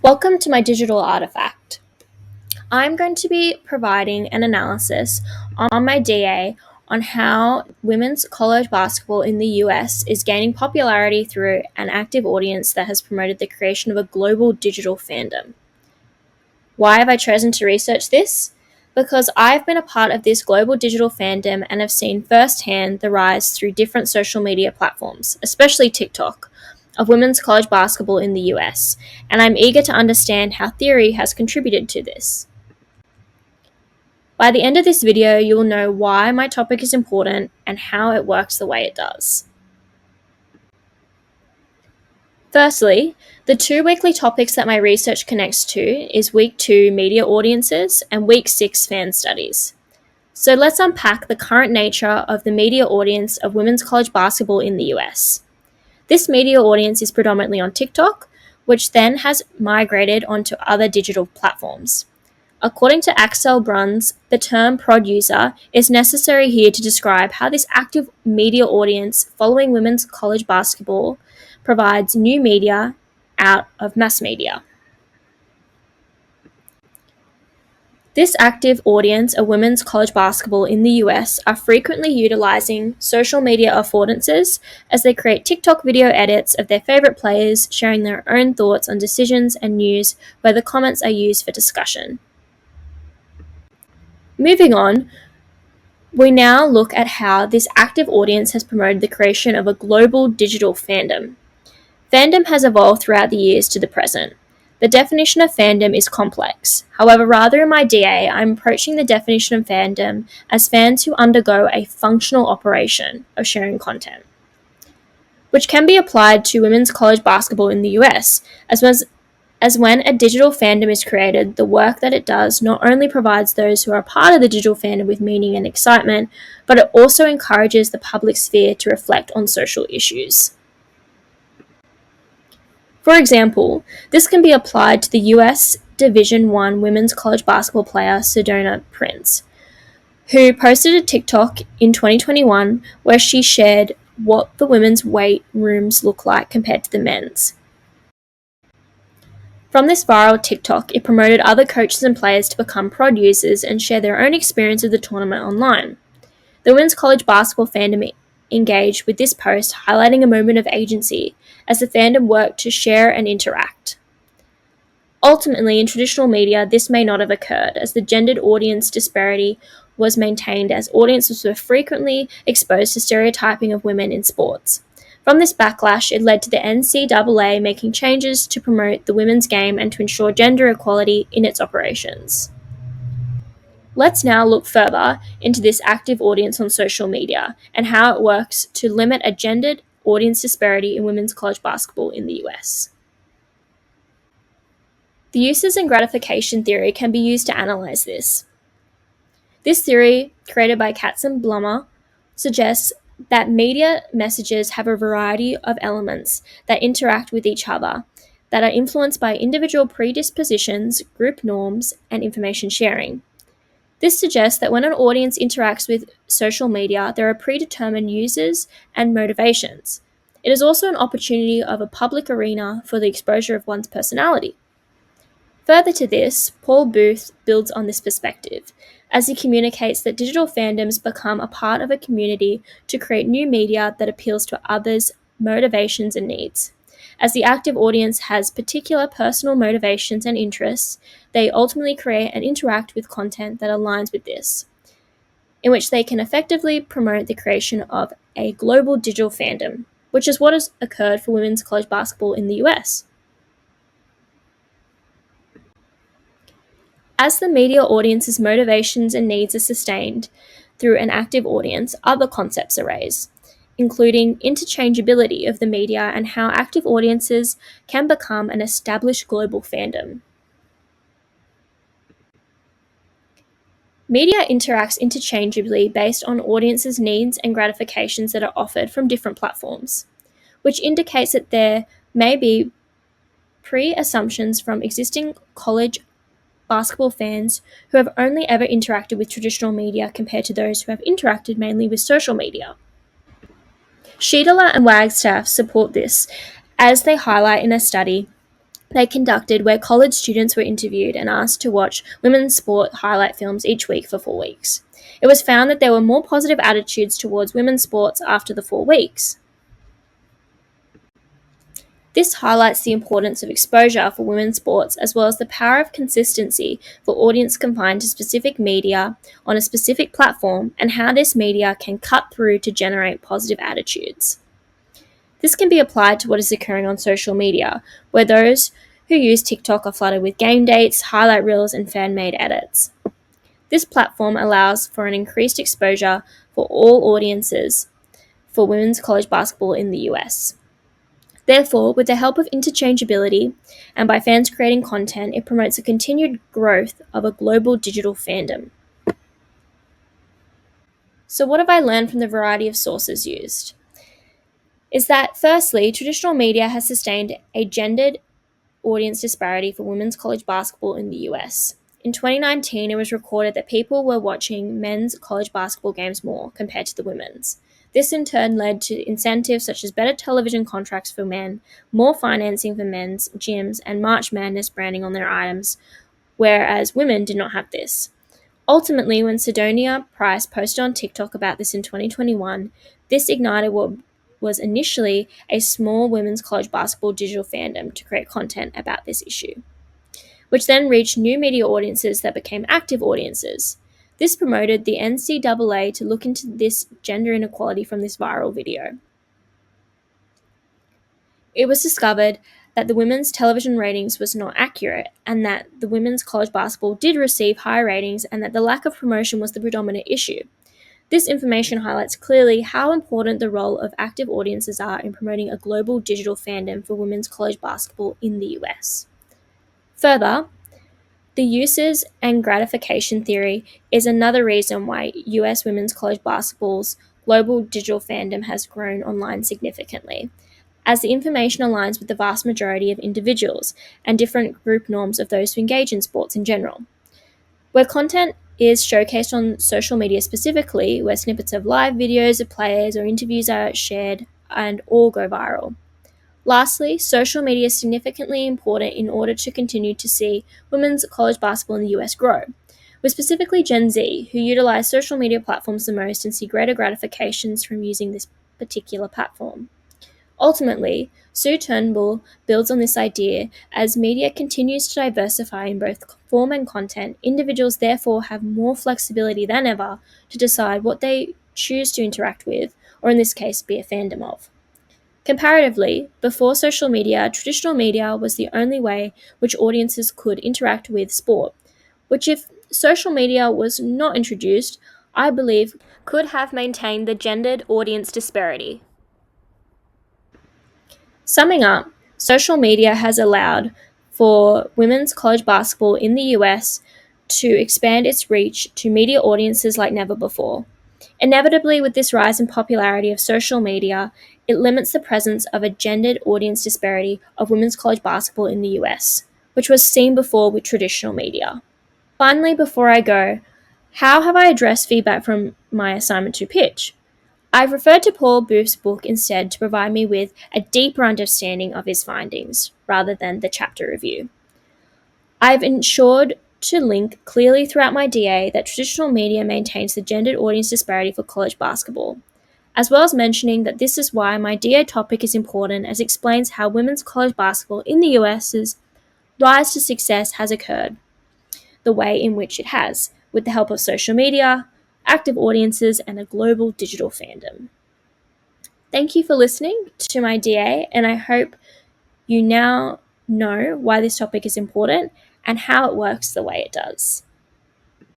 Welcome to my digital artifact. I'm going to be providing an analysis on my DA on how women's college basketball in the US is gaining popularity through an active audience that has promoted the creation of a global digital fandom. Why have I chosen to research this? Because I've been a part of this global digital fandom and have seen firsthand the rise through different social media platforms, especially TikTok, of women's college basketball in the US, and I'm eager to understand how theory has contributed to this. By the end of this video, you will know why my topic is important and how it works the way it does. Firstly, the two weekly topics that my research connects to is Week 2 media audiences and Week 6 fan studies. So let's unpack the current nature of the media audience of women's college basketball in the US. This media audience is predominantly on TikTok, which then has migrated onto other digital platforms. According to Axel Bruns, the term prod user is necessary here to describe how this active media audience following women's college basketball provides new media out of mass media. This active audience of women's college basketball in the US are frequently utilizing social media affordances as they create TikTok video edits of their favorite players, sharing their own thoughts on decisions and news where the comments are used for discussion. Moving on, we now look at how this active audience has promoted the creation of a global digital fandom. Fandom has evolved throughout the years to the present. The definition of fandom is complex. However, rather in my DA, I'm approaching the definition of fandom as fans who undergo a functional operation of sharing content, which can be applied to women's college basketball in the US, as when a digital fandom is created, the work that it does not only provides those who are part of the digital fandom with meaning and excitement, but it also encourages the public sphere to reflect on social issues. For example, this can be applied to the US Division I women's college basketball player Sedona Prince, who posted a TikTok in 2021 where she shared what the women's weight rooms look like compared to the men's. From this viral TikTok, it promoted other coaches and players to become prod users and share their own experience of the tournament online. The women's college basketball fandom engaged with this post, highlighting a moment of agency as the fandom worked to share and interact. Ultimately, in traditional media, this may not have occurred, as the gendered audience disparity was maintained as audiences were frequently exposed to stereotyping of women in sports. From this backlash, it led to the NCAA making changes to promote the women's game and to ensure gender equality in its operations. Let's now look further into this active audience on social media and how it works to limit a gendered audience disparity in women's college basketball in the US. The uses and gratification theory can be used to analyze this. This theory, created by Katzenblummer, suggests that media messages have a variety of elements that interact with each other, that are influenced by individual predispositions, group norms, and information sharing. This suggests that when an audience interacts with social media, there are predetermined users and motivations. It is also an opportunity of a public arena for the exposure of one's personality. Further to this, Paul Booth builds on this perspective, as he communicates that digital fandoms become a part of a community to create new media that appeals to others' motivations and needs. As the active audience has particular personal motivations and interests, they ultimately create and interact with content that aligns with this, in which they can effectively promote the creation of a global digital fandom, which is what has occurred for women's college basketball in the US. As the media audience's motivations and needs are sustained through an active audience, other concepts are raised, including interchangeability of the media and how active audiences can become an established global fandom. Media interacts interchangeably based on audiences' needs and gratifications that are offered from different platforms, which indicates that there may be pre-assumptions from existing college basketball fans who have only ever interacted with traditional media compared to those who have interacted mainly with social media. Schiedler and Wagstaff support this, as they highlight in a study they conducted where college students were interviewed and asked to watch women's sport highlight films each week for 4 weeks. It was found that there were more positive attitudes towards women's sports after the 4 weeks. This highlights the importance of exposure for women's sports as well as the power of consistency for audience confined to specific media on a specific platform and how this media can cut through to generate positive attitudes. This can be applied to what is occurring on social media, where those who use TikTok are flooded with game dates, highlight reels, and fan-made edits. This platform allows for an increased exposure for all audiences for women's college basketball in the US. Therefore, with the help of interchangeability and by fans creating content, it promotes a continued growth of a global digital fandom. So what have I learned from the variety of sources used? Is that firstly, traditional media has sustained a gendered audience disparity for women's college basketball in the US. In 2019, it was recorded that people were watching men's college basketball games more compared to the women's. This in turn led to incentives such as better television contracts for men, more financing for men's gyms, and March Madness branding on their items, whereas women did not have this. Ultimately, when Sidonia Price posted on TikTok about this in 2021, this ignited what was initially a small women's college basketball digital fandom to create content about this issue, which then reached new media audiences that became active audiences. This promoted the NCAA to look into this gender inequality from this viral video. It was discovered that the women's television ratings was not accurate and that the women's college basketball did receive high ratings and that the lack of promotion was the predominant issue. This information highlights clearly how important the role of active audiences are in promoting a global digital fandom for women's college basketball in the US. Further, the uses and gratification theory is another reason why US women's college basketball's global digital fandom has grown online significantly, as the information aligns with the vast majority of individuals and different group norms of those who engage in sports in general. Where content is showcased on social media specifically, where snippets of live videos of players or interviews are shared and all go viral. Lastly, social media is significantly important in order to continue to see women's college basketball in the US grow, with specifically Gen Z, who utilize social media platforms the most and see greater gratifications from using this particular platform. Ultimately, Sue Turnbull builds on this idea. As media continues to diversify in both form and content, individuals therefore have more flexibility than ever to decide what they choose to interact with, or in this case, be a fandom of. Comparatively, before social media, traditional media was the only way which audiences could interact with sport, which if social media was not introduced, I believe could have maintained the gendered audience disparity. Summing up, social media has allowed for women's college basketball in the US to expand its reach to media audiences like never before. Inevitably, with this rise in popularity of social media, it limits the presence of a gendered audience disparity of women's college basketball in the US, which was seen before with traditional media. Finally, before I go, how have I addressed feedback from my assignment to pitch? I've referred to Paul Booth's book instead to provide me with a deeper understanding of his findings, rather than the chapter review. I've ensured to link clearly throughout my DA that traditional media maintains the gendered audience disparity for college basketball, as well as mentioning that this is why my DA topic is important, as it explains how women's college basketball in the US's rise to success has occurred the way in which it has, with the help of social media, active audiences, and a global digital fandom. Thank you for listening to my DA, and I hope you now know why this topic is important and how it works the way it does.